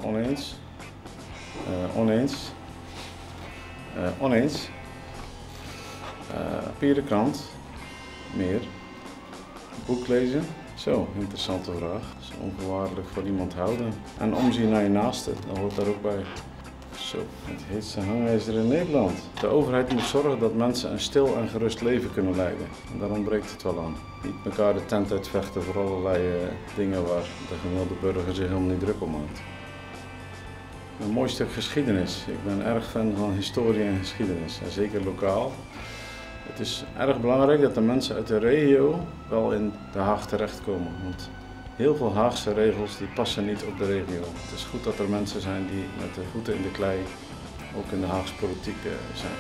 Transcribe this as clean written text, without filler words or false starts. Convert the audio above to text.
Oneens. Oneens. Oneens. Papieren krant. Meer. Boek lezen. Zo, interessante vraag. Dat is onvoorwaardelijk voor iemand houden. En omzien naar je naaste, dat hoort daar ook bij. Zo, het heetste hangijzer in Nederland. De overheid moet zorgen dat mensen een stil en gerust leven kunnen leiden. En daar ontbreekt het wel aan. Niet elkaar de tent uitvechten voor allerlei dingen waar de gemiddelde burger zich helemaal niet druk om maakt. Een mooi stuk geschiedenis. Ik ben erg fan van historie en geschiedenis, en zeker lokaal. Het is erg belangrijk dat de mensen uit de regio wel in Den Haag terechtkomen. Want heel veel Haagse regels die passen niet op de regio. Het is goed dat er mensen zijn die met de voeten in de klei ook in de Haagse politiek zijn.